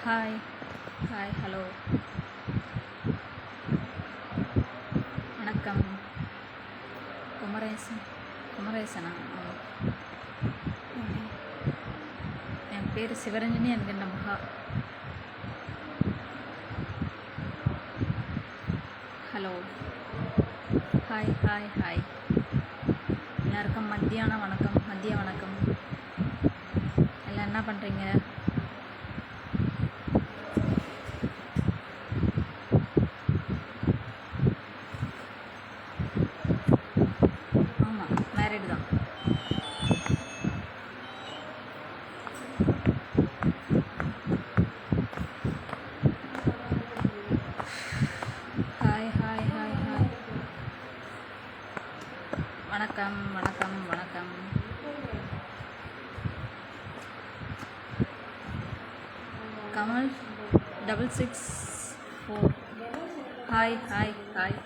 Hi hi hello வணக்கம். குமரேசனா? என் பேர் சிவரஞ்சனி என்கின்ற மகா. ஹலோ ஹாய் ஹாய் ஹாய் எல்லாருக்கும் மதிய வணக்கம். எல்லாம் என்ன பண்ணுறீங்க? ஆமாம், மேரிடு தான். ஹாய் ஹாய் ஹாய் ஹாய் வணக்கம். கமல் 664. ஹாய் ஹாய் ஹாய்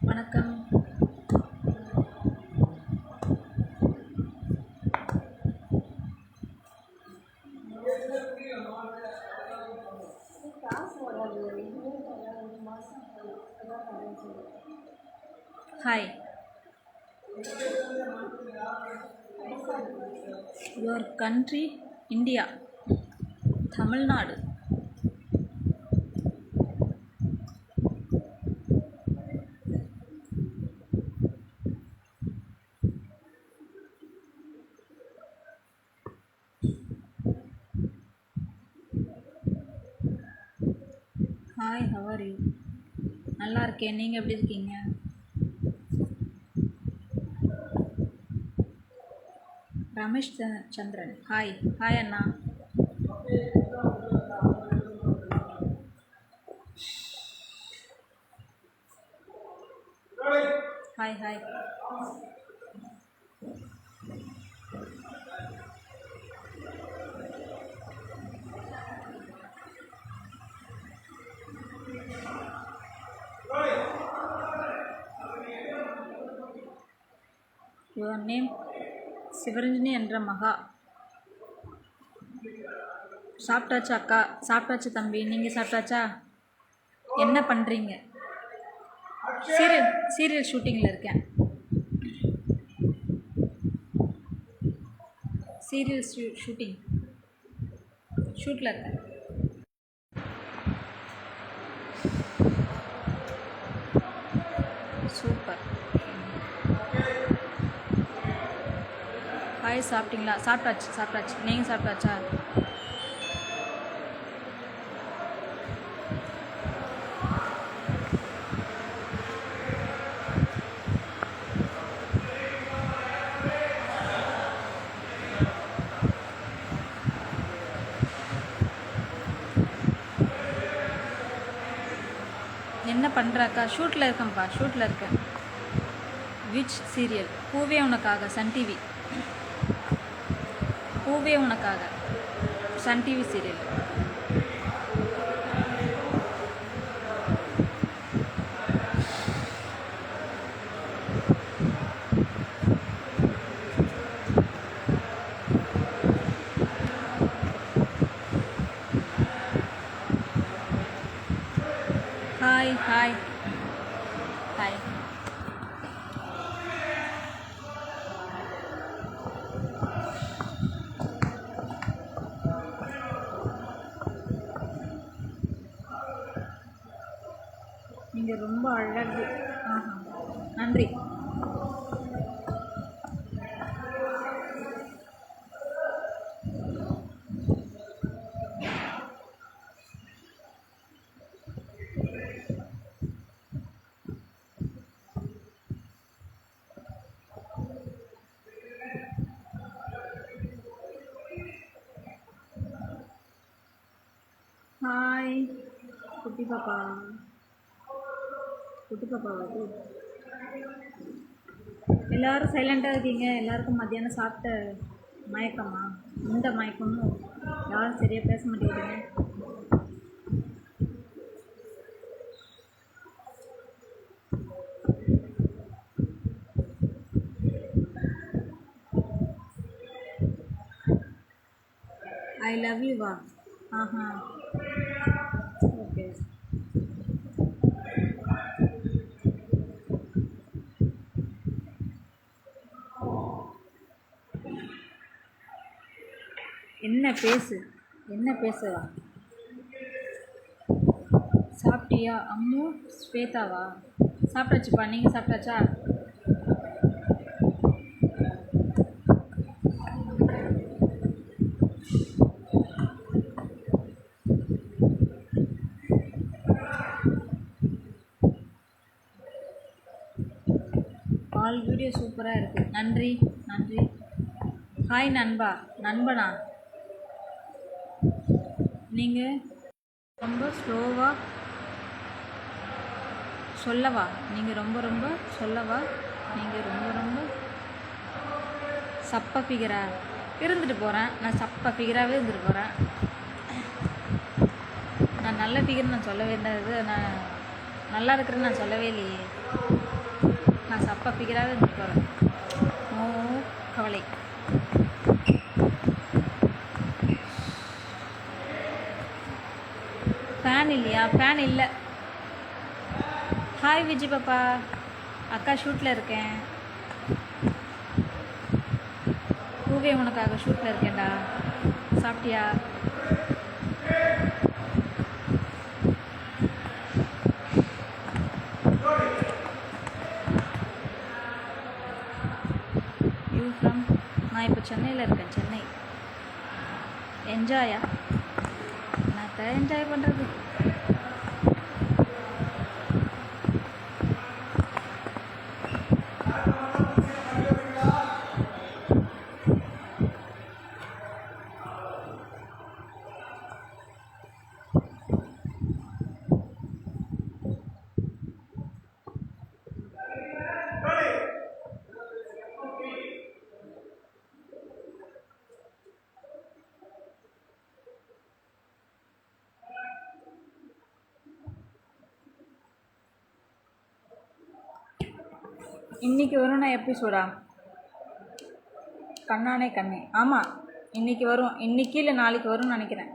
வணக்கம். Hi. Your country? India, Tamil Nadu. Hi, how are you? நல்லா இருக்கேன். நீங்கள் எப்படி இருக்கீங்க? ரமேஷ் சந்திரன். ஹாய் ஹாய் அண்ணா. Hi hi. Your name? Sivaranjani என்ற மகா. சாப்பிட்டாச்சா அக்கா? சாப்பிட்டாச்சு தம்பி. நீங்கள் சாப்பிட்டாச்சா? என்ன பண்ணுறீங்க? சீரியல் ஷூட்டிங்கில் இருக்கேன். சீரியல் ஷூட்டில் இருக்கேன். சூப்பர். ஹாய், சாப்பிட்டீங்களா? சாப்பிட்டாச்சு. நீங்கள் சாப்பிட்டாச்சா? என்ன பண்ணுறாக்கா? ஷூட்டில் இருக்கேன். Which serial? Poove Unakkaga, Sun TV. Poove Unakkaga, Sun TV serial. Hi hi hi. நீங்கள் ரொம்ப அழகு. நன்றி. குட்டி பாப்பா அது எல்லோரும் சைலண்ட்டாக இருக்கீங்க. எல்லாருக்கும் மத்தியானம் சாப்பிட்ட மயக்கமா? இந்த மயக்கமும் யாரும் சரியாக பேச மாட்டேங்கிறீங்க. ஐ லவ் யூ வா? ஆஹா, ஓகே. என்ன பேசுவா? சாப்பிட்டியா? அம்மு ஸ்வேதாவா? சாப்பிட்டாச்சுப்பா. நீங்கள் சாப்பிட்டாச்சா? ஆல் வீடியோ சூப்பராக இருக்குது. நன்றி. ஹாய் நண்பனா நீங்கள் ரொம்ப ஸ்லோவாக சொல்லவா? நீங்கள் ரொம்ப சொல்லவா? நீங்கள் ரொம்ப சப்ப ஃபிகரா இருந்துட்டு போகிறேன். நான் சப்ப ஃபிகராகவே இருந்துட்டு போகிறேன். நான் நல்ல ஃபிகர் நான் சொல்லவே இருந்தது. நான் நல்லா இருக்கிறேன்னு நான் சொல்லவே இல்லையே. நான் சப்ப ஃபிகராகவே இருந்துட்டு போகிறேன். நோ கவலை. ஃபேன் இல்லையா? ஃபேன் இல்லை. ஹாய் விஜய் பாப்பா. அக்கா ஷூட்டில் இருக்கேன். பூவே உனக்காக ஷூட்டில் இருக்கேன்டா. சாப்பிட்டியா? You from? நான் இப்போ சென்னையில் இருக்கேன். சென்னை. என்ஜாயா? நான் என்ஜாய் பண்ணுறது. இன்றைக்கி வரும் நான் எபிசோடா? கண்ணானே கண்ணே. ஆமாம், இன்றைக்கி வரும். இன்றைக்கி இல்லை நாளைக்கு வரும்னு நினைக்கிறேன்.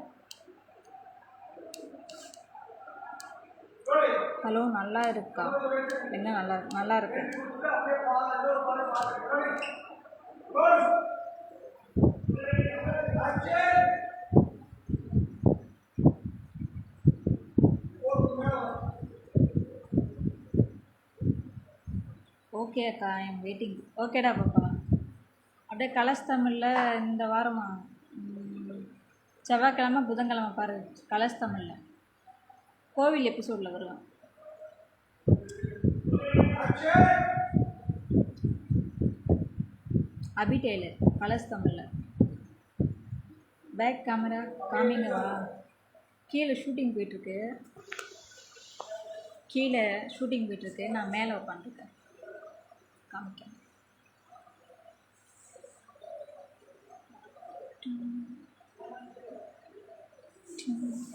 ஹலோ, நல்லா இருக்கா? என்ன நல்லா இருக்கு. ஓகே அக்கா, ஐ எம் வெயிட்டிங். ஓகேடா பாப்பா. அப்படியே கலர்ஸ் தமிழில் இந்த வாரமா செவ்வாய்க்கிழமை புதன்கிழமை பாரு. கலர்ஸ் தமிழில் கோவில் எபிசோடில் வருவேன். அபி டெய்லர் கலர்ஸ் தமிழில். பேக் கேமரா காமிங்கவா? கீழே ஷூட்டிங் போயிட்டுருக்கு. நான் மேலே உட்காந்துருக்கேன். காமிக்க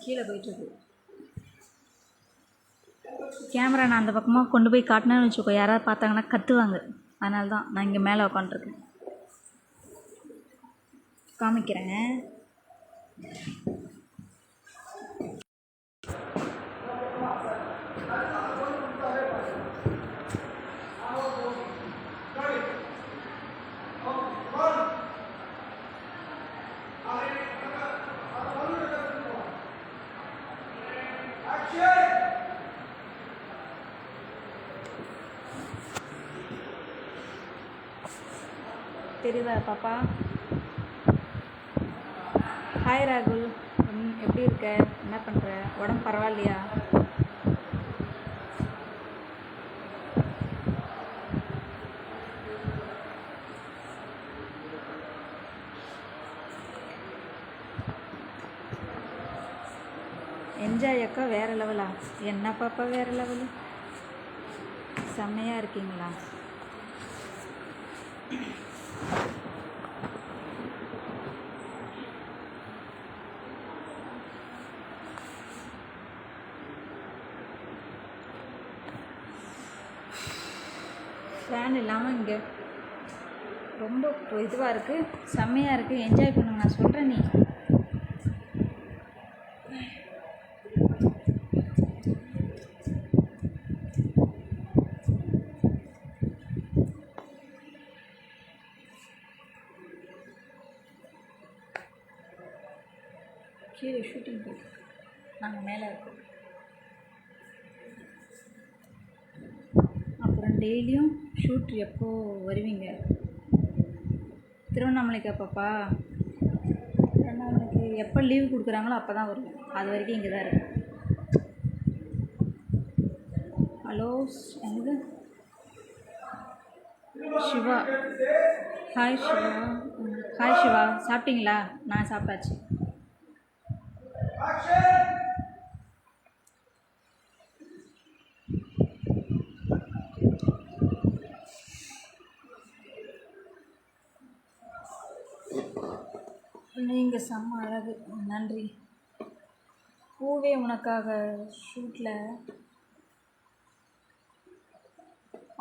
கீழே போயிட்டுருக்கு. கேமரா நான் அந்த பக்கமாக கொண்டு போய் காட்டினேன்னு வச்சுக்கோ, யாராவது பார்த்தாங்கன்னா கத்துவாங்க. அதனால தான் நான் இங்கே மேலே உட்காந்துருக்கேன். காமிக்கிறேன். தெரியுதா பாப்பா? ஹாய் ராகுல், எப்படி இருக்க? என்ன பண்ணுற? உடம்பு பரவாயில்லையா? என்ஜாய் அக்கா வேறு லெவலா? என்ன பாப்பா வேறு லெவலு? செம்மையாக இருக்கீங்களா? ஃபேன் இல்லாமல் இங்கே ரொம்ப இதுவாக இருக்குது, செம்மையாக இருக்குது. என்ஜாய் பண்ணுங்க, நான் சொல்கிறேன். நீ கீழே ஷூட்டிங் போயிட்டு நாங்கள் மேலே இருக்கோம். அப்புறம் டெய்லியும் ஷூட் எப்போ வருவீங்க? திருவண்ணாமலைக்கு பாப்பா? திருவண்ணாமலைக்கு எப்போ லீவ் கொடுக்குறாங்களோ அப்போ தான் வருவோம். அது வரைக்கும் இங்கே தான் இருக்கும். ஹலோ, என்னது சிவா? ஹாய் சிவா. ஹாய் சிவா, சாப்பிட்டீங்களா? நான் சாப்பிட்டாச்சு. நீங்கள் செம்ம அழகு, நன்றி. பூவே உனக்காக ஷூட்டில்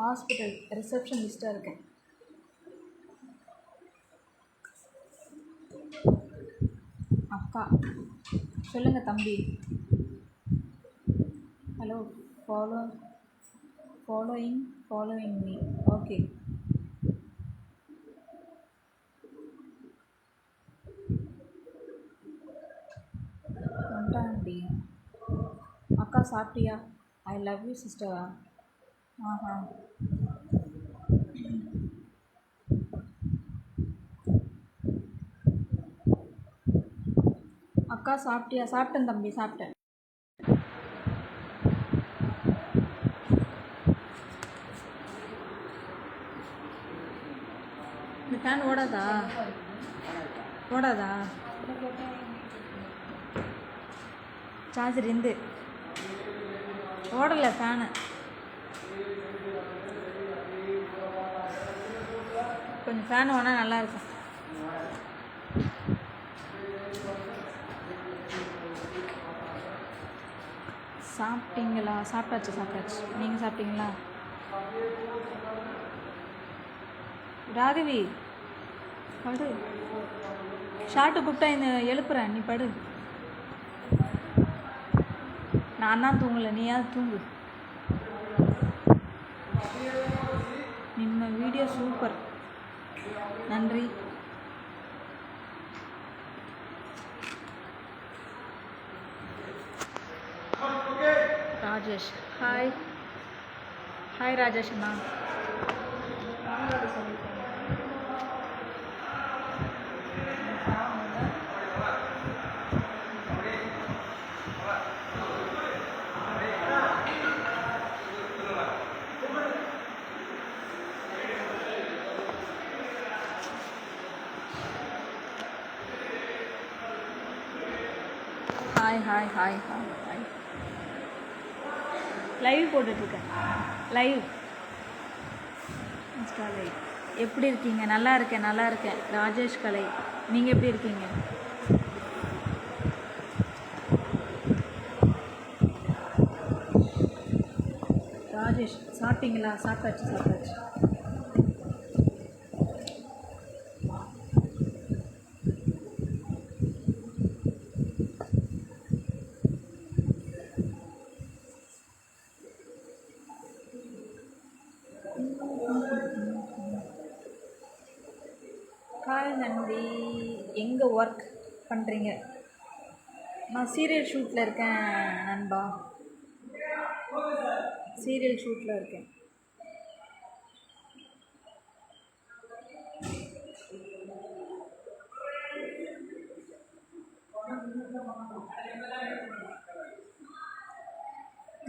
ஹாஸ்பிட்டல் ரிசப்ஷனிஸ்ட்டாக இருக்கேன். அக்கா சொல்லுங்கள் தம்பி. Hello, following me. ஓகே. வந்துட்டான்டி. அக்கா சாப்பிட்டியா? ஐ லவ் யூ சிஸ்டரா? ஆஹா. அக்கா சாப்பிட்டியா? சாப்பிட்டேன் தம்பி, சாப்பிட்டேன். இந்த ஃபேன் ஓடாதா? சார்ஜர் இருந்து ஓடலை ஃபேனு. கொஞ்சம் ஃபேன் ஓனால் நல்லாயிருக்கும். சாப்பிட்டீங்களா? சாப்பிட்டாச்சு. நீங்கள் சாப்பிட்டீங்களா? ராகவி படு. ஷார்ட்டு கூப்பிட்டா இந்த எழுப்புறேன், நீ படு. நான் தான் தூங்கலை, நீயாவது தூங்கு. ನಿಮ್ಮ வீடியோ சூப்பர், நன்றி. ராஜேஷ், ஹாய் ராஜேஷ் அண்ணா. ஹாய். லைவ் போட்டுட்ருக்கேன். Live insta live. எப்படி இருக்கீங்க? நல்லா இருக்கேன். ராஜேஷ் கலை, நீங்கள் எப்படி இருக்கீங்க? ராஜேஷ் சாப்பிட்டீங்களா? சாப்பிட்டாச்சு. ஹாய் நன்றி. எங்கே ஒர்க் பண்ணுறீங்க? நான் சீரியல் ஷூட்டில் இருக்கேன் நண்பா. சீரியல் ஷூட்டில் இருக்கேன்.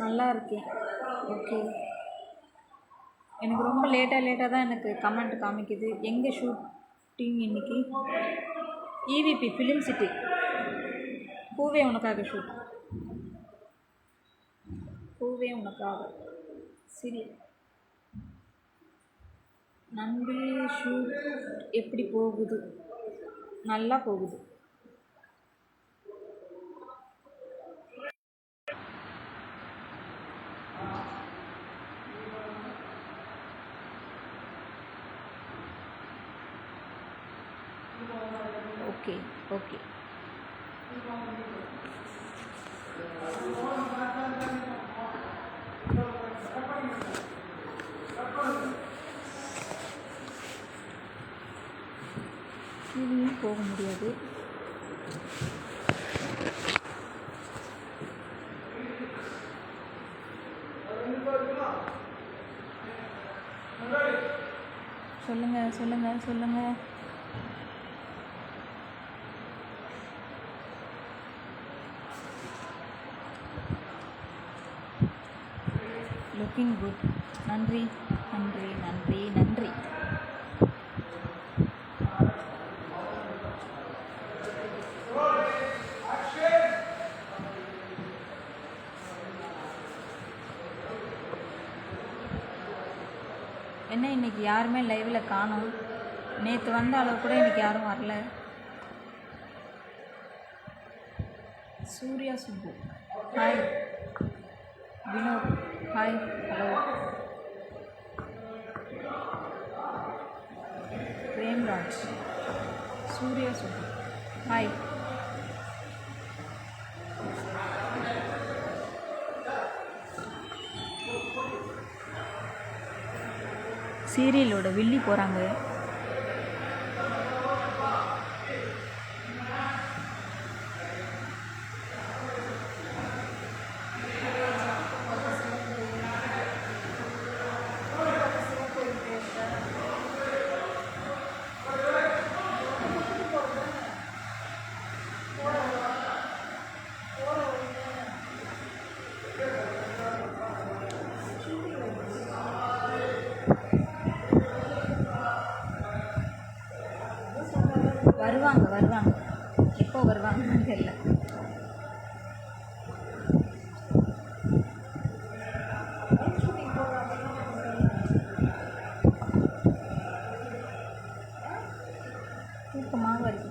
நல்லா இருக்கேன். ஓகே. எனக்கு ரொம்ப லேட்டாக தான் எனக்கு கமெண்ட் காமிக்குது. எங்கே ஷூட்டிங் இன்னைக்கு? EVP film city. பூவே உனக்காக ஷூட். தூங்குவேன் உனக்காக. சரி. நன்றி. ஷூட் எப்படி போகுது? நல்லா போகுது. Okay okay. கீழே போக முடியாது. சொல்லுங்கள் சொல்லுங்கள் சொல்லுங்கள். Looking good. நன்றி நன்றி நன்றி நன்றி. என்ன இன்றைக்கி யாருமே லைவில் காணோம்? நேற்று வந்த அளவு கூட இன்றைக்கி யாரும் வரல. Surya Subbu hi. Vinod hi. Hello. Premraj. Surya Subbu hi. சீரியலோட வில்லி போகிறாங்க. வருவாங்க வருவாங்க. எப்போ வருவாங்கன்னு தெரியல. தூக்கமாக வருது.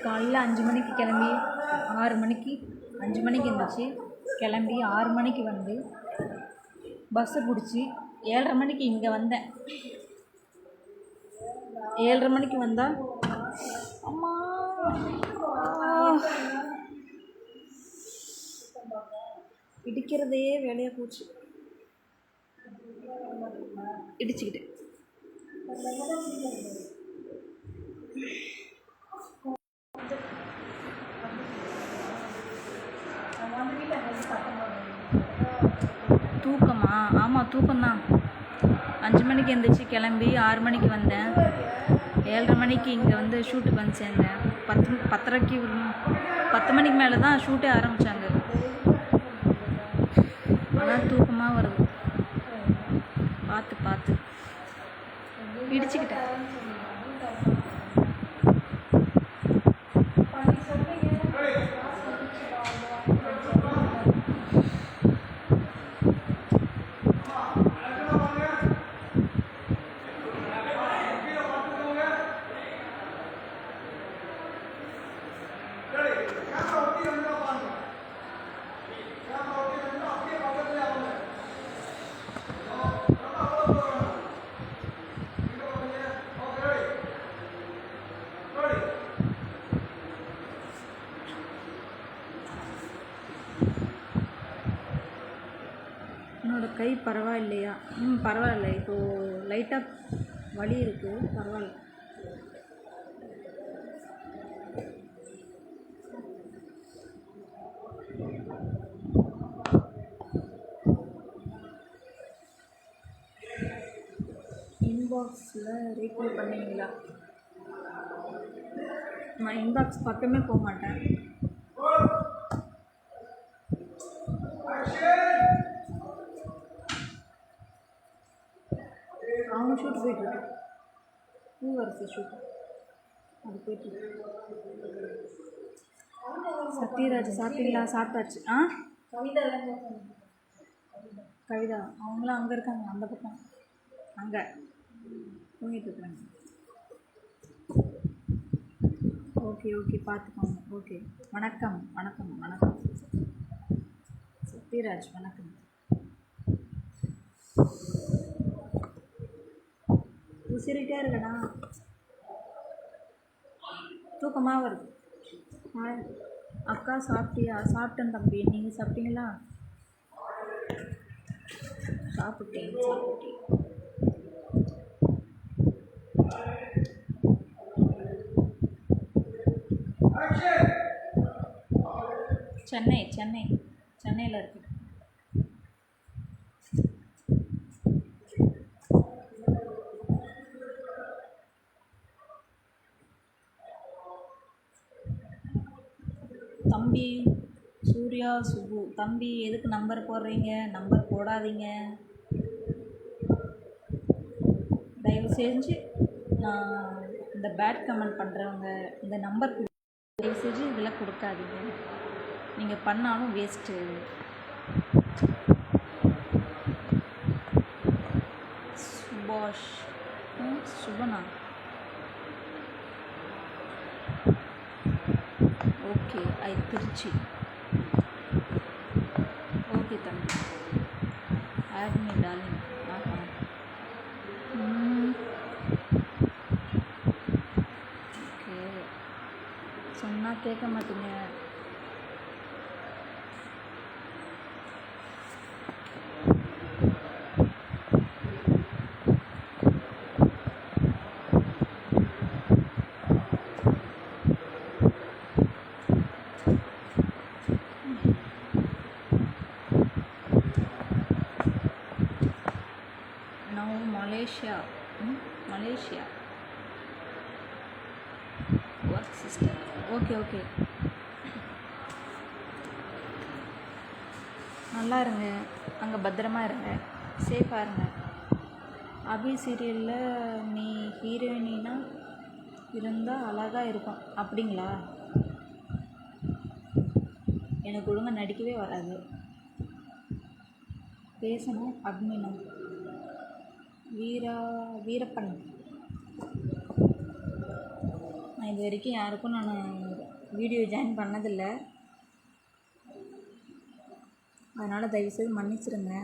காலையில் 5 மணிக்கு கிளம்பி 6 மணிக்கு 5 மணிக்கு இருந்துச்சு. கிளம்பி 6 மணிக்கு வந்து பஸ்ஸை பிடிச்சி 7:30 மணிக்கு இங்கே வந்தேன். 7:30 மணிக்கு வந்தால் அம்மா இடிக்கிறதே வேலையாக போச்சு. இடிச்சுக்கிட்டு தூக்கமா? ஆமாம் தூக்கம்தான். 5 மணிக்கு எழுந்திரிச்சு கிளம்பி 6 மணிக்கு வந்தேன். 7:30 மணிக்கு இங்கே வந்து ஷூட்டுக்கு வந்து சேர்ந்தேன். 10 மணிக்கு மேலே தான் ஷூட்டே ஆரம்பித்தாங்க. அதான் தூக்கமாக வருது. பார்த்து பார்த்து இடிச்சுக்கிட்டேன். என்னோடய கை பரவாயில்லையா? பரவாயில்ல. இப்போது லைட்டாக வலி இருக்குது. பரவாயில்ல. இன்பாக்ஸில் ரீப்ளை பண்ணீங்களா? நான் இன்பாக்ஸ் பக்கமே போக மாட்டேன். அவங்க ஷூட் போயிட்டுருக்கு. பூவரசு ஷூட் அது போயிட்டுருக்கு. சத்யராஜ் சாப்பிட்டீங்களா? சாப்பிட்டாச்சு. கவிதா அவங்களாம் அங்கே இருக்காங்க, அந்த பக்கம் அங்கே தூங்கிட்டு இருக்கிறாங்க. ஓகே ஓகே, பார்த்துக்கோங்க. ஓகே, வணக்கம் வணக்கம் வணக்கம் சத்யராஜ், வணக்கம். உசிரிட்டே இருக்கடா, தூக்கமாக வருது. அக்கா சாப்பிட்டியா? சாப்பிட்டேன் தம்பி, நீங்கள் சாப்பிட்டீங்களா? சாப்பிட்டேன். சென்னையில் இருக்கு. தம்பி சூர்யா சுபு, தம்பி எதுக்கு நம்பர் போடுறீங்க? நம்பர் போடாதீங்க தயவு செஞ்சு. நான் இந்த பேட் கமெண்ட் பண்ணுறவங்க இந்த நம்பர் தயவு செஞ்சு இதெல்லாம் கொடுக்காதீங்க. நீங்கள் பண்ணாலும் வேஸ்ட்டு. சுபாஷ், சுபனா, ஓகே. திருச்சி. ஓகே தம்பி, ஆட் மீ டார்லிங். ஓகே, சொன்னால் கேட்க மாட்டீங்க. Malaysia work system. ஓகே, நல்லா இருங்க, அங்கே பத்திரமா இருங்க, சேஃபாக இருங்க. அபி சீரியலில் நீ ஹீரோயினா இருந்தால் அழகாக இருக்கும். அப்படிங்களா? எனக்கு ஒழுங்காக நடிக்கவே வராது. பேசணும். அட்மினா வீரப்பன். நான் இது வரைக்கும் யாருக்கும் நான் வீடியோ ஜாயின் பண்ணதில்லை, அதனால் தயவுசெய்து மன்னிச்சிடுங்க.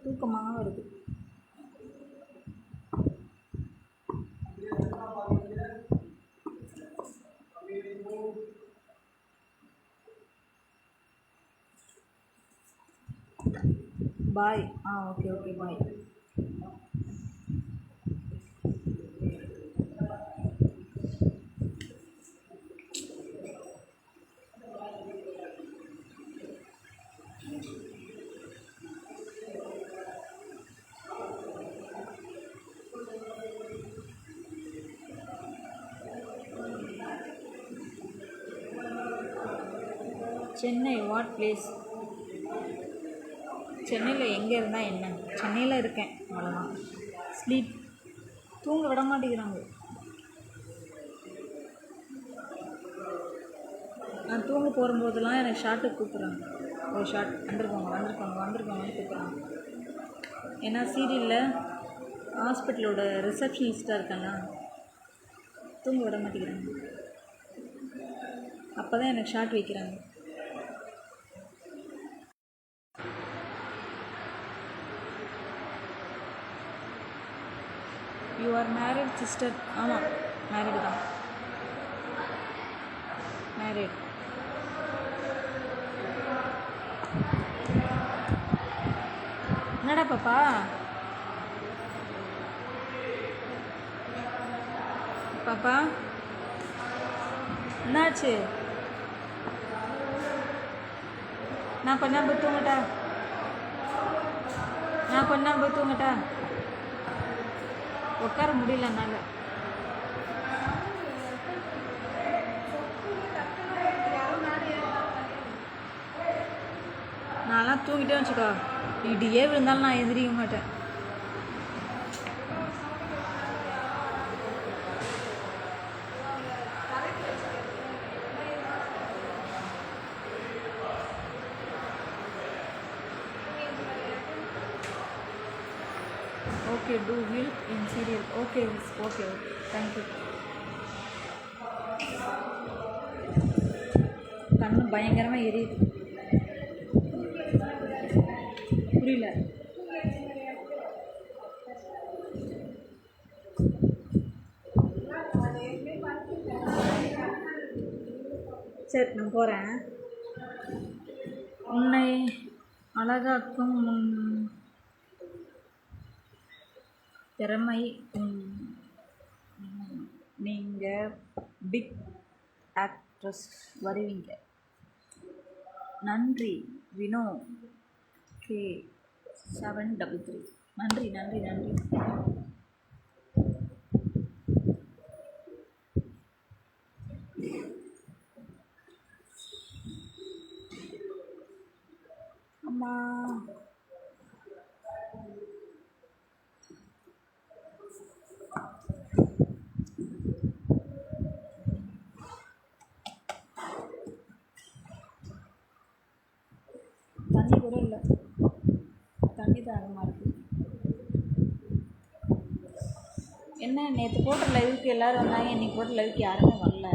தூக்கமாக வருது. Bye. Okay bye. Chennai what place? சென்னையில் எங்கே இருந்தால் என்ன? சென்னையில் இருக்கேன், அவ்வளோதான். ஸ்லீப். தூங்க விட மாட்டேங்கிறாங்க. நான் தூங்க போகும்போதெல்லாம் எனக்கு ஷார்ட்டுக்கு கூப்பிட்றாங்க. ஒரு ஷார்ட் வந்துருக்கோங்க கூப்பிட்றாங்க. ஏன்னா சீரியலில் ஹாஸ்பிட்டலோட ரிசப்ஷனிஸ்ட்டாக இருக்கேன்னா தூங்க விட மாட்டேங்கிறாங்க. அப்போ தான் எனக்கு ஷார்ட் வைக்கிறாங்க. You are married sister? ஆமாம், மேரிடு தான். மேரிட். என்னடா பாப்பா? பாப்பா என்னாச்சு? நான் கொஞ்ச நேரம் போய் தூங்கட்டா? உட்கார முடியல என்னால். நான் நான்லாம் தூங்கிட்டே வச்சுக்கோ, இடியே விழுந்தாலும் நான் எந்திரிக்க மாட்டேன். ஓகே, டூ வில் இன் சீரியல். Okay okay, thank you. கண்ணு பயங்கரமாக எரியுது. புரியல. சரி, நான் போகிறேன். உன்னை அழகாக்கும் உன் திறமை. நீங்கள் பிக் ஆக்ட்ரஸ் வருவீங்க. நன்றி வினோ K733. நன்றி நன்றி நன்றி. அம்மா தண்ணி கூட இல்லை, தண்ணி தாகமாக இருக்குது. என்ன நேற்று போட்ட லைவுக்கு எல்லோரும் வந்தாங்க, இன்றைக்கி போட்ட லைவுக்கு யாருமே வரல.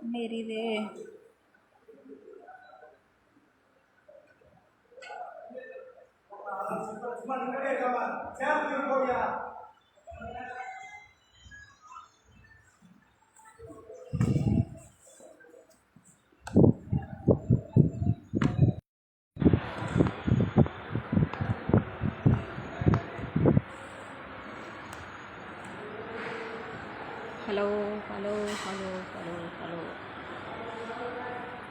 என்ன எரியுது? Hello hello hello hello hello,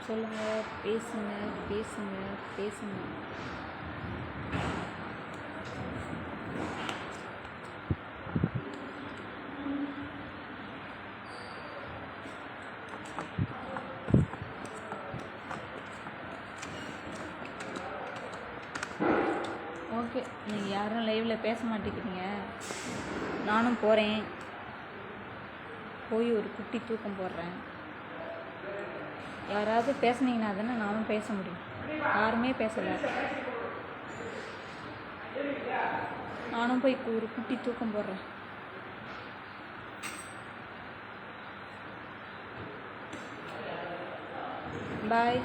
சொல்லுங்கள், பேசுங்க பேசுங்க பேசுங்க. ஓகே, நீங்கள் யாரும் லைவில் பேச மாட்டேங்கிறீங்க. நானும் போகிறேன், போய் ஒரு குட்டி தூக்கம் போடுறேன். யாராவது பேசுனீங்கன்னா தானே நானும் பேச முடியும். யாருமே பேசலை. நானும் போய் ஒரு குட்டி தூக்கம் போடுறேன். பாய்.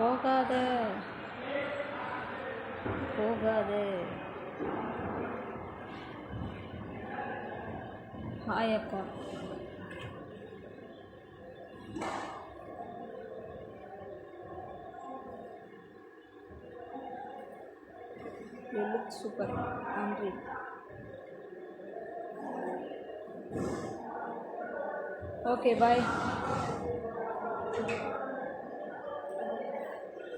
போகாத போகாத. ஹாய் அப்பா. You look super. நன்றி. ஓகே, பாய்.